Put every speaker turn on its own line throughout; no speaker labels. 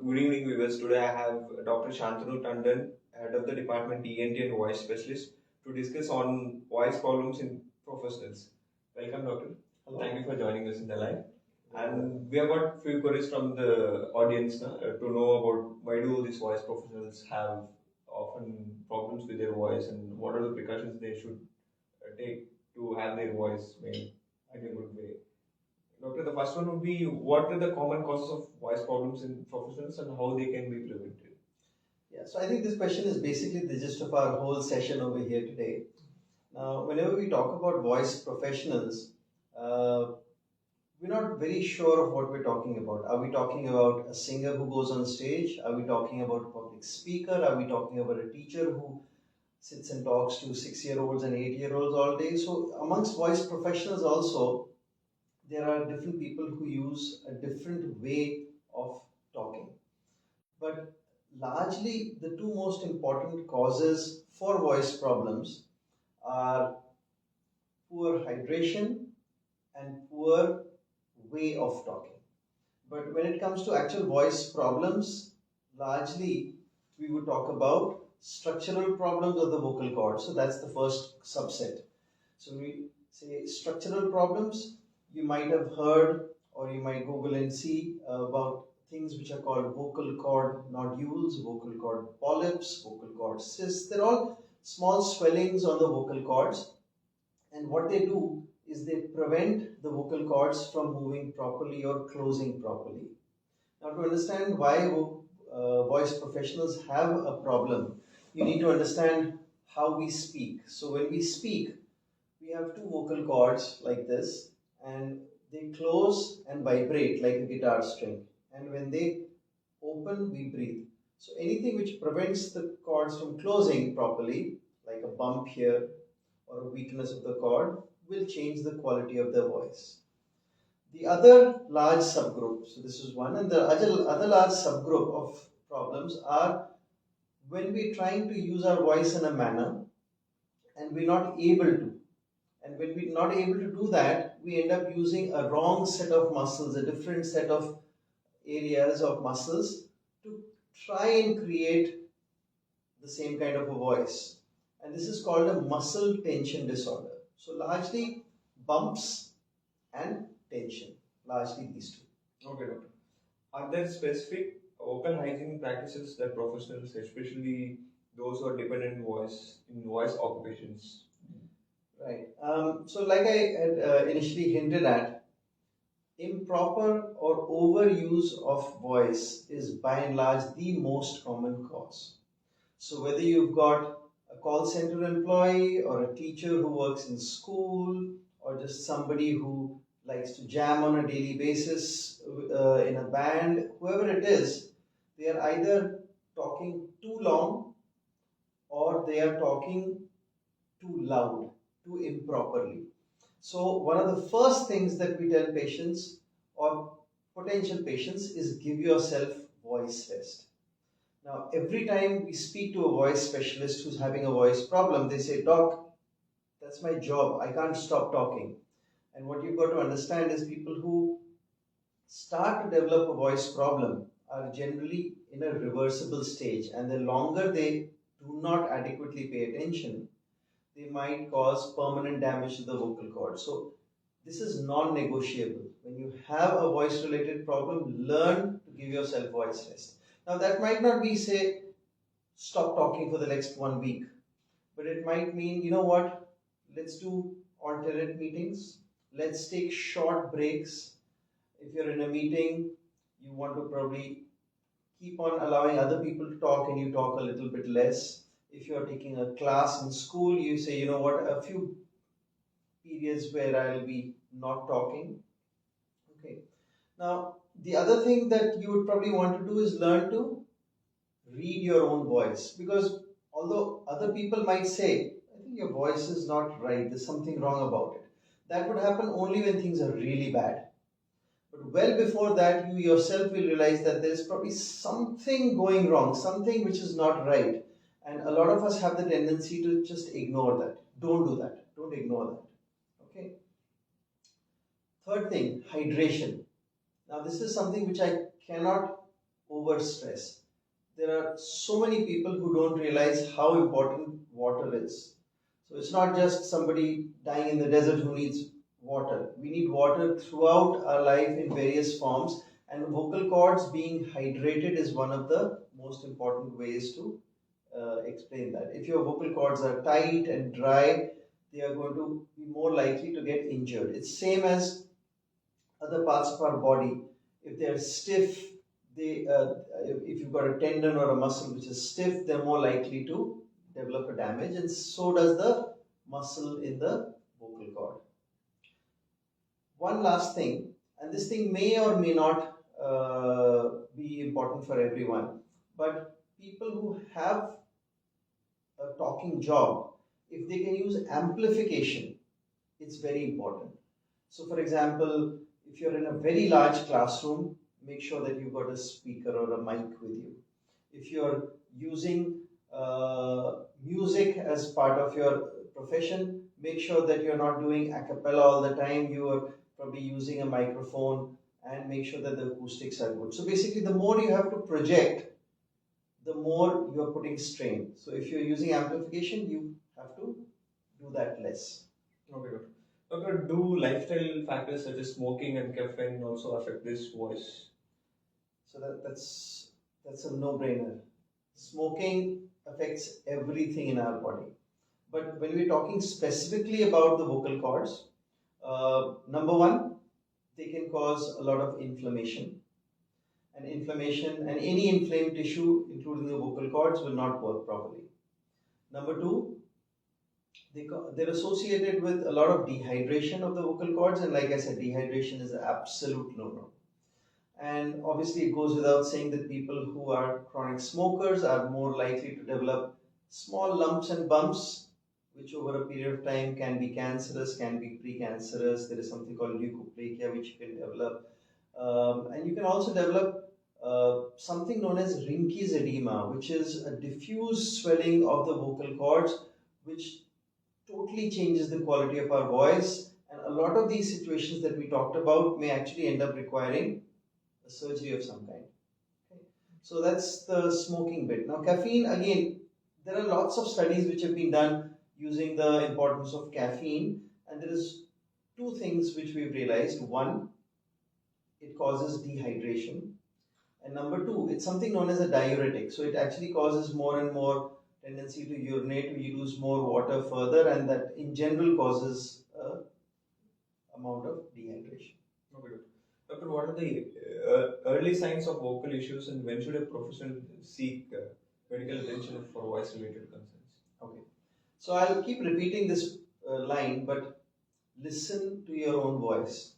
Good evening, viewers. Today I have Dr. Shantanu Tandon, head of the department ENT and voice specialist, to discuss on voice problems in professionals. Welcome, doctor.
Hello.
Thank you for joining us in the live. And we have got few queries from the audience to know about why do these voice professionals have often problems with their voice and what are the precautions they should take to have their voice made in a good way. Doctor, the first one would be what are the common causes of voice problems in professionals and how they can be prevented?
Yeah, so I think this question is basically the gist of our whole session over here today. Now, whenever we talk about voice professionals, we're not very sure of what we're talking about. Are we talking about a singer who goes on stage? Are we talking about a public speaker? Are we talking about a teacher who sits and talks to 6-year-olds and 8-year-olds all day? So, amongst voice professionals also, there are different people who use a different way of talking. But largely, the two most important causes for voice problems are poor hydration and poor way of talking. But when it comes to actual voice problems, largely we would talk about structural problems of the vocal cords. So that's the first subset. So when we say structural problems, you might have heard or you might Google and see about things which are called vocal cord nodules, vocal cord polyps, vocal cord cysts. They're all small swellings on the vocal cords, and what they do is they prevent the vocal cords from moving properly or closing properly. Now, to understand why voice professionals have a problem, you need to understand how we speak. So when we speak, we have two vocal cords like this, and they close and vibrate like a guitar string. And when they open, we breathe. So anything which prevents the cords from closing properly, like a bump here or a weakness of the cord, will change the quality of the voice. The other large subgroup, so this is one, and the other large subgroup of problems are when we're trying to use our voice in a manner and we're not able to. And when we're not able to do that, we end up using a wrong set of muscles, a different set of areas of muscles to try and create the same kind of a voice. And this is called a muscle tension disorder. So largely bumps and tension, largely these two.
Okay, doctor. Are there specific vocal hygiene practices that professionals, especially those who are dependent voice in voice occupations?
Right. So like I had initially hinted at, improper or overuse of voice is by and large the most common cause. So whether you've got a call center employee or a teacher who works in school or just somebody who likes to jam on a daily basis in a band, whoever it is, they are either talking too long or they are talking too loud, too improperly. So one of the first things that we tell patients or potential patients is give yourself voice rest. Now, every time we speak to a voice specialist who's having a voice problem, they say, Doc, that's my job. I can't stop talking. And what you've got to understand is people who start to develop a voice problem are generally in a reversible stage. And the longer they do not adequately pay attention, they might cause permanent damage to the vocal cord. So this is non-negotiable. When you have a voice-related problem, learn to give yourself voice rest. Now that might not be, say, stop talking for the next 1 week, but it might mean, you know what, let's do alternate meetings. Let's take short breaks. If you're in a meeting, you want to probably keep on allowing other people to talk and you talk a little bit less. If you're taking a class in school, you say, you know what, a few periods where I'll be not talking. Okay. Now, the other thing that you would probably want to do is learn to read your own voice, because although other people might say, I think your voice is not right, there's something wrong about it. That would happen only when things are really bad. But well before that, you yourself will realize that there's probably something going wrong, something which is not right. And a lot of us have the tendency to just ignore that. Don't do that. Don't ignore that. Okay. Third thing, hydration. Now this is something which I cannot over stress. There are so many people who don't realize how important water is. So it's not just somebody dying in the desert who needs water. We need water throughout our life in various forms, and vocal cords being hydrated is one of the most important ways to explain that. If your vocal cords are tight and dry, they are going to be more likely to get injured. It's same as other parts of our body. If they are stiff, if you've got a tendon or a muscle which is stiff, they're more likely to develop a damage, and so does the muscle in the vocal cord. One last thing, and this thing may or may not be important for everyone, but people who have a talking job, if they can use amplification, it's very important. So, for example, if you're in a very large classroom, make sure that you've got a speaker or a mic with you. If you're using music as part of your profession, make sure that you're not doing a cappella all the time. You are probably using a microphone, and make sure that the acoustics are good. So basically, the more you have to project, the more you're putting strain. So if you're using amplification, you have to do that less.
Okay, good. Doctor, do lifestyle factors such as smoking and caffeine also affect this voice?
So that's a no-brainer. Smoking affects everything in our body. But when we're talking specifically about the vocal cords, number one, they can cause a lot of inflammation. And inflammation and any inflamed tissue, including the vocal cords, will not work properly. Number two, they're associated with a lot of dehydration of the vocal cords, and like I said, dehydration is an absolute no-no. And obviously, it goes without saying that people who are chronic smokers are more likely to develop small lumps and bumps, which over a period of time can be cancerous, can be precancerous. There is something called leukoplakia, which you can develop. And you can also develop something known as Rinke's edema, which is a diffuse swelling of the vocal cords, which totally changes the quality of our voice. And a lot of these situations that we talked about may actually end up requiring a surgery of some kind. Okay. So that's the smoking bit. Now, caffeine, again, there are lots of studies which have been done using the importance of caffeine, and there is two things which we've realized. One, it causes dehydration, and number two, it's something known as a diuretic. So it actually causes more and more tendency to urinate, we lose more water further, and that in general causes amount of dehydration.
Okay, Doctor, what are the early signs of vocal issues, and when should a professional seek medical attention for voice-related concerns?
Okay, so I'll keep repeating this line, but listen to your own voice.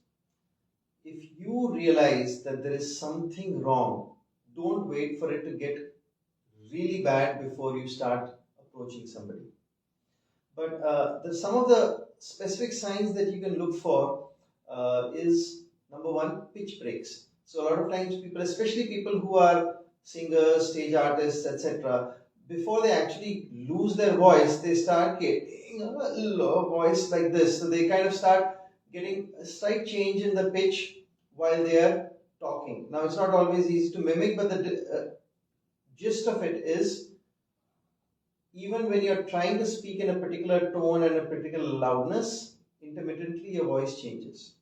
If you realize that there is something wrong, don't wait for it to get really bad before you start approaching somebody. But some of the specific signs that you can look for is number one, pitch breaks. So a lot of times people, especially people who are singers, stage artists, etc., before they actually lose their voice, they start getting a low voice like this. So they kind of start getting a slight change in the pitch while they are talking. Now it's not always easy to mimic, but the gist of it is, even when you're trying to speak in a particular tone and a particular loudness, intermittently your voice changes.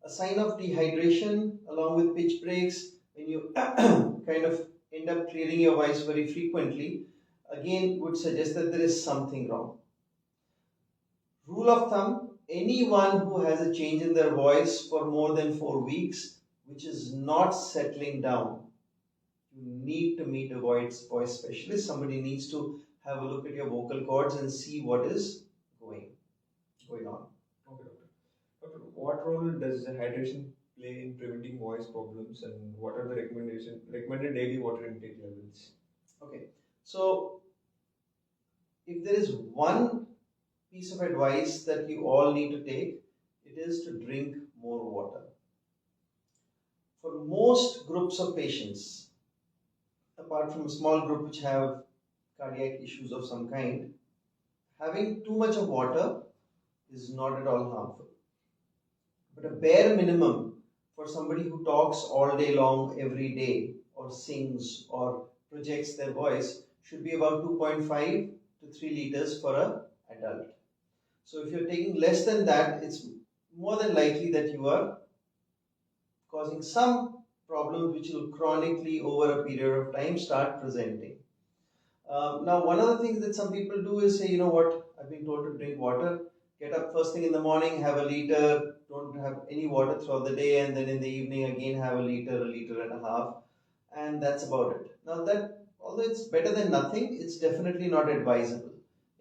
A sign of dehydration along with pitch breaks, when you kind of end up clearing your voice very frequently, again would suggest that there is something wrong. Rule of thumb, anyone who has a change in their voice for more than 4 weeks, which is not settling down, you need to meet a voice specialist. Somebody needs to have a look at your vocal cords and see what is going on.
Okay, Doctor, what role does hydration play in preventing voice problems, and what are the recommended daily water intake levels?
Okay, so if there is one piece of advice that you all need to take, it is to drink more water. For most groups of patients, apart from a small group which have cardiac issues of some kind, having too much of water is not at all harmful. But a bare minimum for somebody who talks all day long every day or sings or projects their voice should be about 2.5 to 3 liters for an adult. So if you're taking less than that, it's more than likely that you are causing some problems which will chronically over a period of time start presenting. Now, one of the things that some people do is say, you know what, I've been told to drink water. Get up first thing in the morning, have a liter, don't have any water throughout the day, and then in the evening again have a liter and a half, and that's about it. Now, that although it's better than nothing, it's definitely not advisable.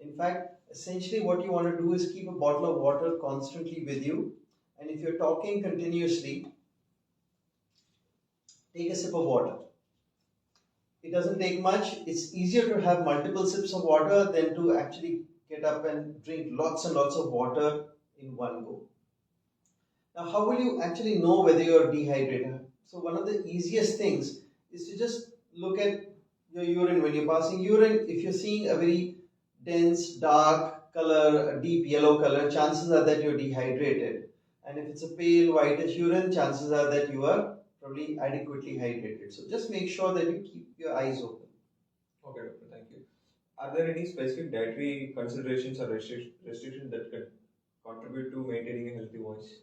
In fact, essentially what you want to do is keep a bottle of water constantly with you, and if you're talking continuously, take a sip of water. It doesn't take much. It's easier to have multiple sips of water than to actually get up and drink lots and lots of water in one go. Now, how will you actually know whether you're dehydrated? So, one of the easiest things is to just look at your urine when you're passing urine. If you're seeing a very dense, dark color, a deep yellow color, chances are that you're dehydrated. And if it's a pale whitish urine, chances are that you are probably adequately hydrated. So just make sure that you keep your eyes open.
Okay, doctor, thank you. Are there any specific dietary considerations or restrictions that can contribute to maintaining a healthy voice?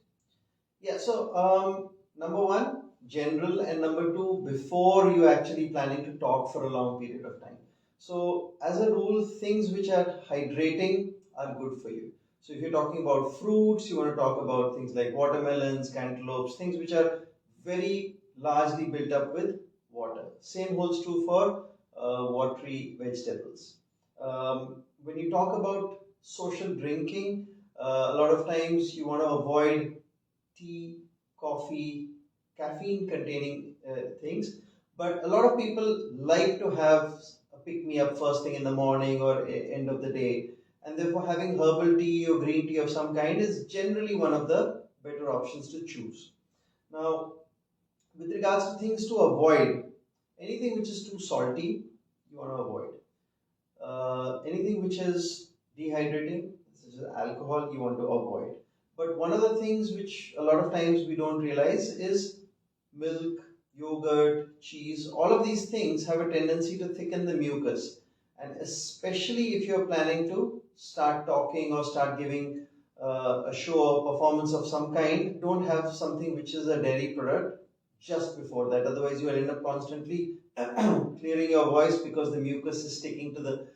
Yeah, so number one, general, and number two, before you actually planning to talk for a long period of time. So as a rule, things which are hydrating are good for you. So if you're talking about fruits, you want to talk about things like watermelons, cantaloupes, things which are very largely built up with water. Same holds true for watery vegetables. When you talk about social drinking, a lot of times you want to avoid tea, coffee, caffeine containing things. But a lot of people like to have a pick me up first thing in the morning or end of the day. And therefore, having herbal tea or green tea of some kind is generally one of the better options to choose. Now, with regards to things to avoid, anything which is too salty, you want to avoid. Anything which is dehydrating, such as alcohol, you want to avoid. But one of the things which a lot of times we don't realize is milk, yogurt, cheese, all of these things have a tendency to thicken the mucus. And especially if you're planning to start talking or start giving a show or performance of some kind, don't have something which is a dairy product just before that. Otherwise, you will end up constantly clearing your voice because the mucus is sticking to the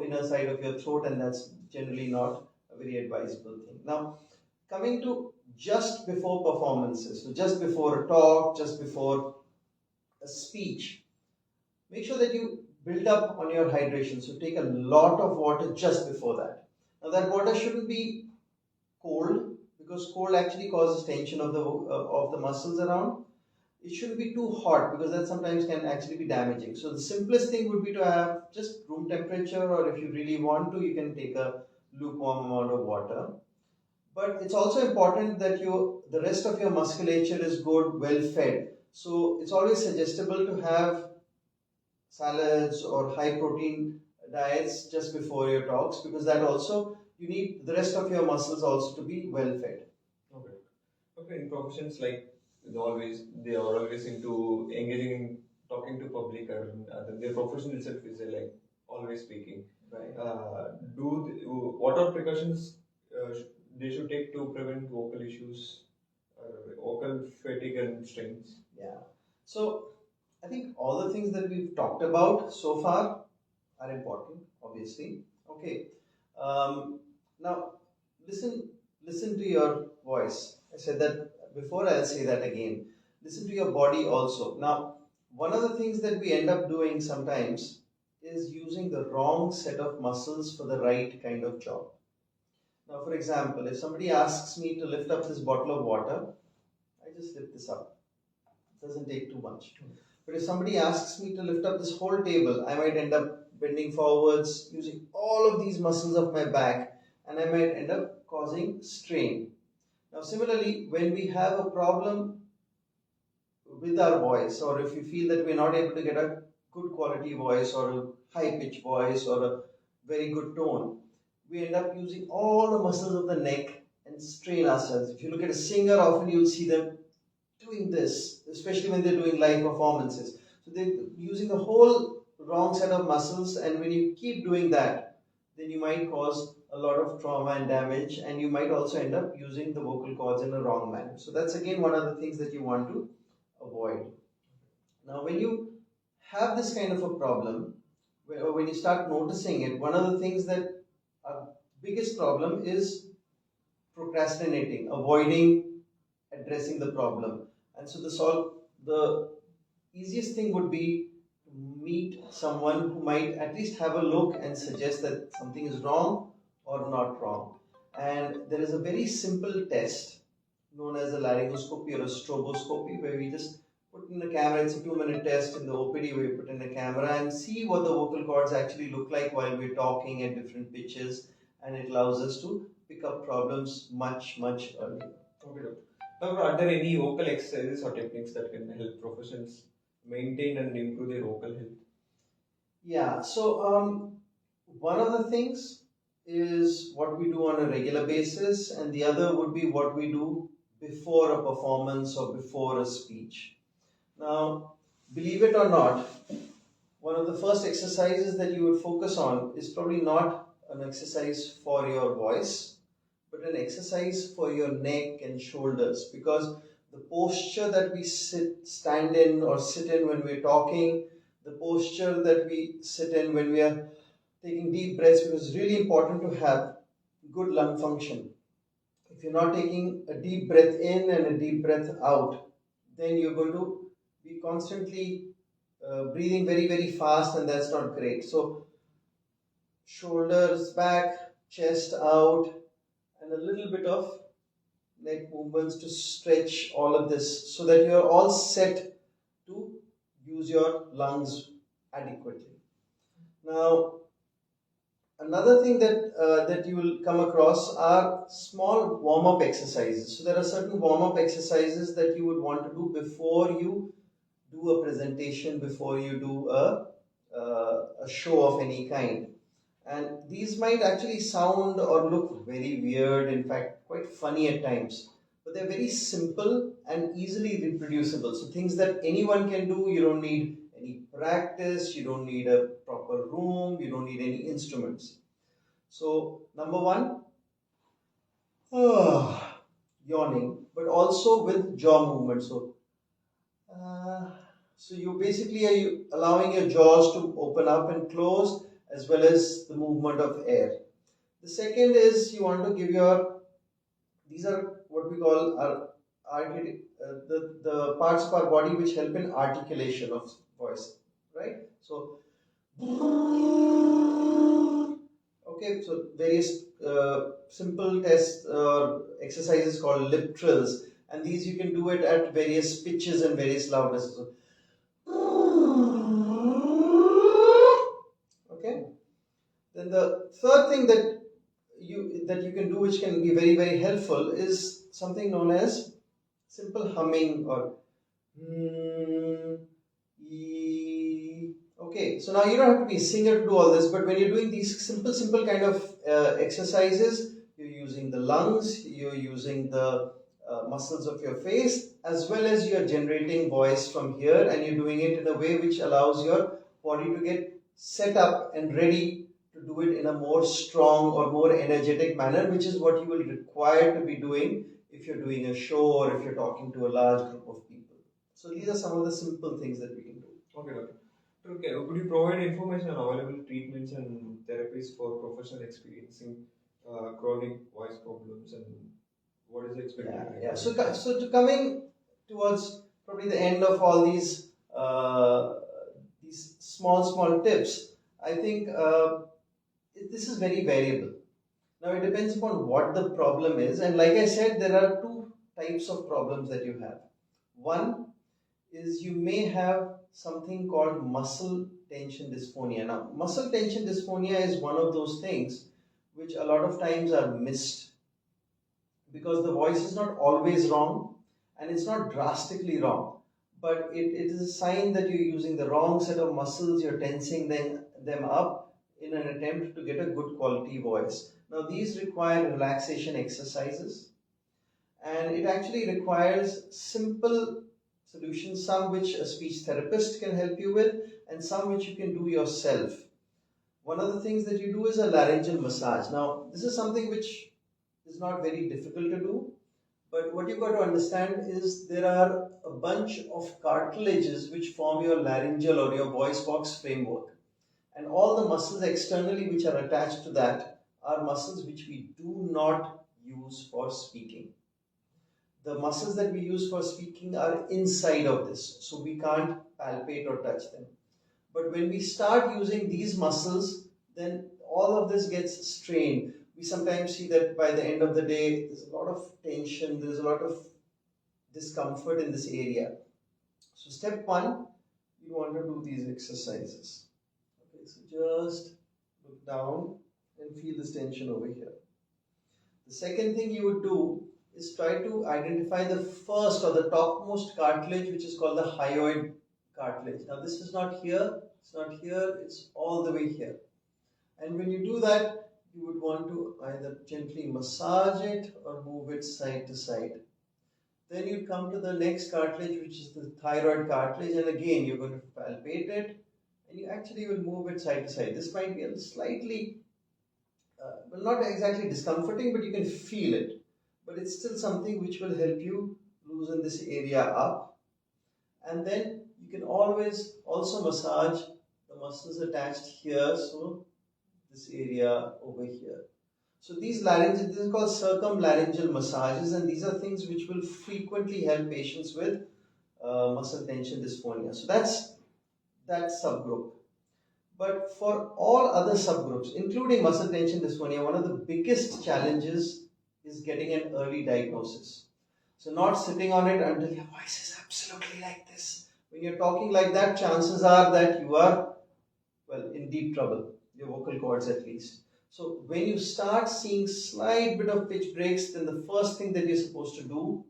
inner side of your throat, and that's generally not a very advisable thing. Now, coming to just before performances, so just before a talk, just before a speech, make sure that you build up on your hydration. So take a lot of water just before that. Now that water shouldn't be cold because cold actually causes tension of the muscles around. It shouldn't be too hot because that sometimes can actually be damaging. So the simplest thing would be to have just room temperature, or if you really want to, you can take a lukewarm amount of water. But it's also important that the rest of your musculature is good, well fed. So it's always suggestible to have salads or high protein diets just before your talks, because that also you need the rest of your muscles also to be well fed.
Okay. Okay. In professions like they are always into engaging in talking to public, or their profession itself is like always speaking.
Right.
What are precautions they should take to prevent vocal issues, vocal fatigue and strains?
Yeah. So I think all the things that we've talked about so far are important, obviously. Okay. Now listen to your voice. I said that before, I'll say that again. Listen to your body also. Now, one of the things that we end up doing sometimes is using the wrong set of muscles for the right kind of job. Now, for example, if somebody asks me to lift up this bottle of water, I just lift this up. It doesn't take too much. But if somebody asks me to lift up this whole table, I might end up bending forwards, using all of these muscles of my back, and I might end up causing strain. Now, similarly, when we have a problem with our voice, or if you feel that we're not able to get a good quality voice or a high pitched voice or a very good tone, we end up using all the muscles of the neck and strain ourselves. If you look at a singer, often you'll see them doing this, especially when they're doing live performances. So they're using the whole wrong set of muscles, and when you keep doing that, then you might cause a lot of trauma and damage, and you might also end up using the vocal cords in a wrong manner. So that's again one of the things that you want to avoid. Now, when you have this kind of a problem, when you start noticing it, one of the things that our biggest problem is procrastinating, avoiding addressing the problem. And so the easiest thing would be to meet someone who might at least have a look and suggest that something is wrong or not wrong. And there is a very simple test known as a laryngoscopy or a stroboscopy, where we just put in the camera. It's a 2-minute test in the OPD where we put in the camera and see what the vocal cords actually look like while we're talking at different pitches, and it allows us to pick up problems much earlier.
Okay, doctor. Now, are there any vocal exercises or techniques that can help professionals maintain and improve their vocal health?
Yeah, so one of the things is what we do on a regular basis, and the other would be what we do before a performance or before a speech. Now, believe it or not, one of the first exercises that you would focus on is probably not an exercise for your voice, but an exercise for your neck and shoulders, because the posture that we stand in or sit in when we're talking, the posture that we sit in when we are taking deep breaths, because it's really important to have good lung function. If you're not taking a deep breath in and a deep breath out, then you're going to be constantly breathing very fast, and that's not great. So shoulders back, chest out, and a little bit of neck movements to stretch all of this so that you're all set to use your lungs adequately. Now, another thing that you will come across are small warm-up exercises. So there are certain warm-up exercises that you would want to do before you do a presentation, before you do a show of any kind. And these might actually sound or look very weird, in fact, quite funny at times. But they're very simple and easily reproducible. So things that anyone can do. You don't need any practice, you don't need a proper room, you don't need any instruments. So number one, yawning, but also with jaw movement. So you basically are allowing your jaws to open up and close, as well as the movement of air. The second is you want to give these are what we call the parts of our body which help in articulation of voice, right? So, okay, so various simple tests exercises called lip trills, and these you can do it at various pitches and various loudnesses. Okay. Then the third thing that you can do, which can be very helpful, is something known as simple humming or okay. So now you don't have to be a singer to do all this, but when you're doing these simple kind of exercises, you're using the lungs, you're using the muscles of your face, as well as you're generating voice from here, and you're doing it in a way which allows your body to get set up and ready to do it in a more strong or more energetic manner, which is what you will require to be doing if you're doing a show or if you're talking to a large group of people. So these are some of the simple things that we can do.
Okay, doctor. Okay, could you provide information on available treatments and therapies for professionals experiencing chronic voice problems, and what is the expected?
Yeah. So to coming towards probably the end of all these small tips, I think this is very variable. Now it depends upon what the problem is, and like I said, there are two types of problems that you have. One is you may have something called muscle tension dysphonia. Now, muscle tension dysphonia is one of those things which a lot of times are missed, because the voice is not always wrong and it's not drastically wrong, but it is a sign that you're using the wrong set of muscles, you're tensing them up in an attempt to get a good quality voice. Now, these require relaxation exercises, and it actually requires simple solutions, some which a speech therapist can help you with, and some which you can do yourself. One of the things that you do is a laryngeal massage. Now, this is something which is not very difficult to do, but what you've got to understand is there are a bunch of cartilages which form your laryngeal or your voice box framework. And all the muscles externally which are attached to that are muscles which we do not use for speaking. The muscles that we use for speaking are inside of this, so we can't palpate or touch them. But when we start using these muscles, then all of this gets strained. We sometimes see that by the end of the day, there's a lot of tension, there's a lot of discomfort in this area. So step one, you want to do these exercises. Okay, so just look down and feel this tension over here. The second thing you would do is try to identify the first or the topmost cartilage, which is called the hyoid cartilage. Now this is not here, it's not here, it's all the way here. And when you do that, you would want to either gently massage it or move it side to side. Then you come to the next cartilage, which is the thyroid cartilage, and again you're going to palpate it, and you actually will move it side to side. This might be a slightly, well, not exactly discomforting, but you can feel it. But it's still something which will help you loosen this area up. And then you can always also massage the muscles attached here, so this area over here. So these laryngeal, this is called circumlaryngeal massages, and these are things which will frequently help patients with muscle tension dysphonia. So that's that subgroup. But for all other subgroups, including muscle tension dysphonia, one of the biggest challenges is getting an early diagnosis. So not sitting on it until your voice is absolutely like this. When you're talking like that, chances are that you are, well, in deep trouble, your vocal cords at least. So when you start seeing slight bit of pitch breaks, then the first thing that you're supposed to do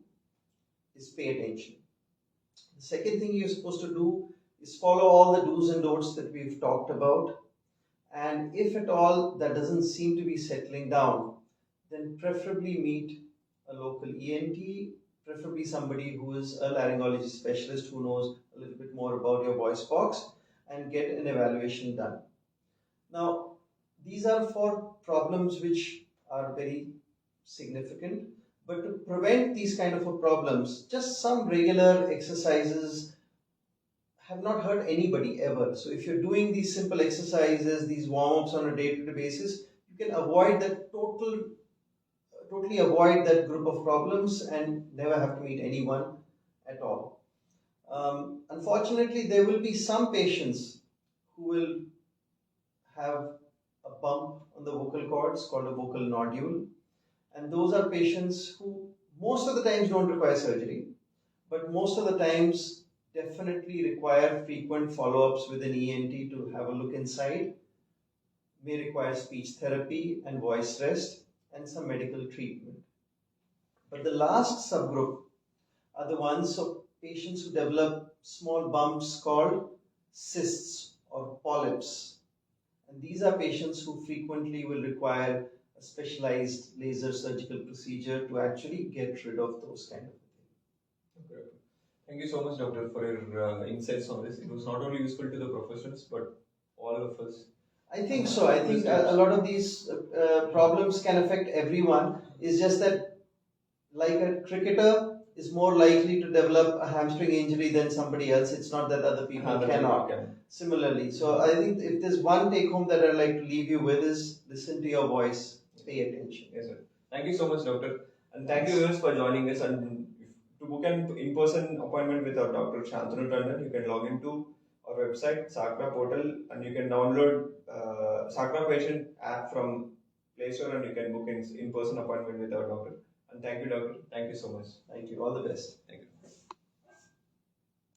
is pay attention. The second thing you're supposed to do is follow all the do's and don'ts that we've talked about. And if at all that doesn't seem to be settling down, then preferably meet a local ENT, preferably somebody who is a laryngology specialist who knows a little bit more about your voice box, and get an evaluation done. Now, these are for problems which are very significant, but to prevent these kind of problems, just some regular exercises have not hurt anybody ever. So if you're doing these simple exercises, these warm-ups on a day-to-day basis, you can avoid that totally avoid that group of problems and never have to meet anyone at all. Unfortunately, there will be some patients who will have a bump on the vocal cords called a vocal nodule, and those are patients who most of the times don't require surgery, but most of the times definitely require frequent follow-ups with an ENT to have a look inside, may require speech therapy and voice rest and some medical treatment. But the last subgroup are the ones of patients who develop small bumps called cysts or polyps. And these are patients who frequently will require a specialized laser surgical procedure to actually get rid of those kind of things.
Okay. Thank you so much, doctor, for your insights on this. It was not only useful to the professionals, but all of us.
I think so. I think a lot of these problems can affect everyone. It's just that, like a cricketer is more likely to develop a hamstring injury than somebody else. It's not that other people cannot. Similarly, so I think if there's one take home that I'd like to leave you with is listen to your voice, pay attention.
Yes, sir. Thank you so much, doctor, and thank you viewers for joining us. And to book an in-person appointment with our Dr. Shantanu Tandon, you can log into our website, Sakra portal, and you can download Sakra Patient app from Play Store, and you can book an in-person appointment with our doctor. And thank you, doctor. Thank you so much.
Thank you. All the best.
Thank you.